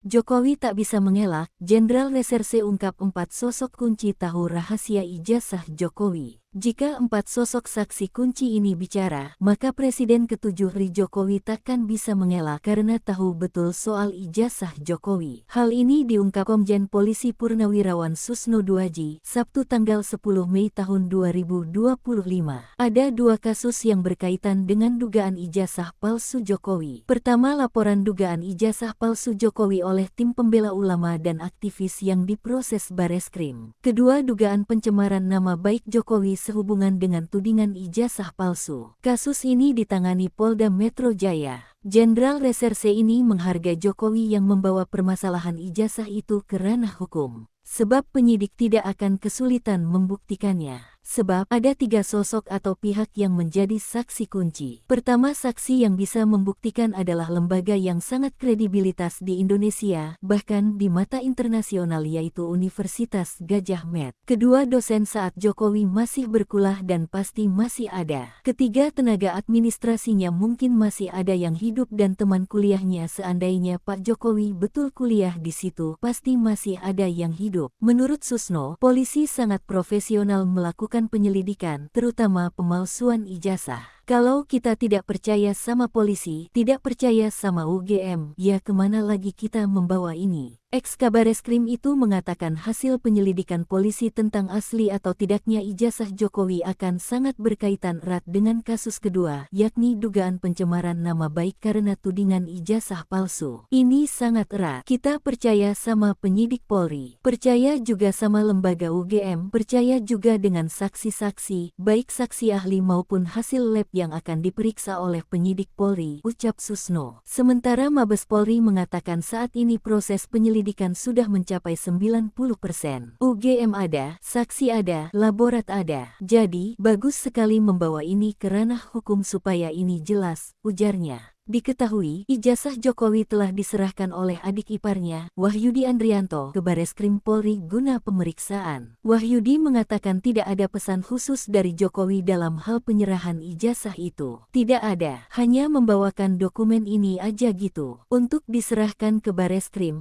Jokowi tak bisa mengelak, Jenderal Reserse ungkap 4 sosok kunci tahu rahasia ijazah Jokowi. Jika 4 sosok saksi kunci ini bicara, maka Presiden ke-7 RI Jokowi takkan bisa mengelak karena tahu betul soal ijazah Jokowi. Hal ini diungkap Komjen Polisi Purnawirawan Susno Duaji, Sabtu tanggal 10 Mei tahun 2025. Ada 2 kasus yang berkaitan dengan dugaan ijazah palsu Jokowi. Pertama, laporan dugaan ijazah palsu Jokowi oleh tim pembela ulama dan aktivis yang diproses Bareskrim. Kedua, dugaan pencemaran nama baik Jokowi sehubungan dengan tudingan ijazah palsu. Kasus ini ditangani Polda Metro Jaya. Jenderal Reserse ini menghargai Jokowi yang membawa permasalahan ijazah itu ke ranah hukum. Sebab penyidik tidak akan kesulitan membuktikannya. Sebab ada 3 sosok atau pihak yang menjadi saksi kunci. Pertama, saksi yang bisa membuktikan adalah lembaga yang sangat kredibilitas di Indonesia, bahkan di mata internasional, yaitu Universitas Gadjah Mada. Kedua, dosen saat Jokowi masih berkuliah dan pasti masih ada. Ketiga, tenaga administrasinya mungkin masih ada yang hidup dan teman kuliahnya seandainya Pak Jokowi betul kuliah di situ, pasti masih ada yang hidup. Menurut Susno, polisi sangat profesional melakukan penyelidikan, terutama pemalsuan ijazah. Kalau kita tidak percaya sama polisi, tidak percaya sama UGM, ya kemana lagi kita membawa ini? Ex-Kabareskrim itu mengatakan hasil penyelidikan polisi tentang asli atau tidaknya ijazah Jokowi akan sangat berkaitan erat dengan kasus kedua, yakni dugaan pencemaran nama baik karena tudingan ijazah palsu. Ini sangat erat. Kita percaya sama penyidik Polri, percaya juga sama lembaga UGM, percaya juga dengan saksi-saksi, baik saksi ahli maupun hasil lab yang akan diperiksa oleh penyidik Polri, ucap Susno. Sementara Mabes Polri mengatakan saat ini proses penyelidikan sudah mencapai 90%. UGM ada, saksi ada, laborat ada. Jadi, bagus sekali membawa ini ke ranah hukum supaya ini jelas, ujarnya. Diketahui, ijazah Jokowi telah diserahkan oleh adik iparnya, Wahyudi Andrianto, ke Bareskrim Polri guna pemeriksaan. Wahyudi mengatakan tidak ada pesan khusus dari Jokowi dalam hal penyerahan ijazah itu. Tidak ada, hanya membawakan dokumen ini aja gitu. Untuk diserahkan ke Bareskrim,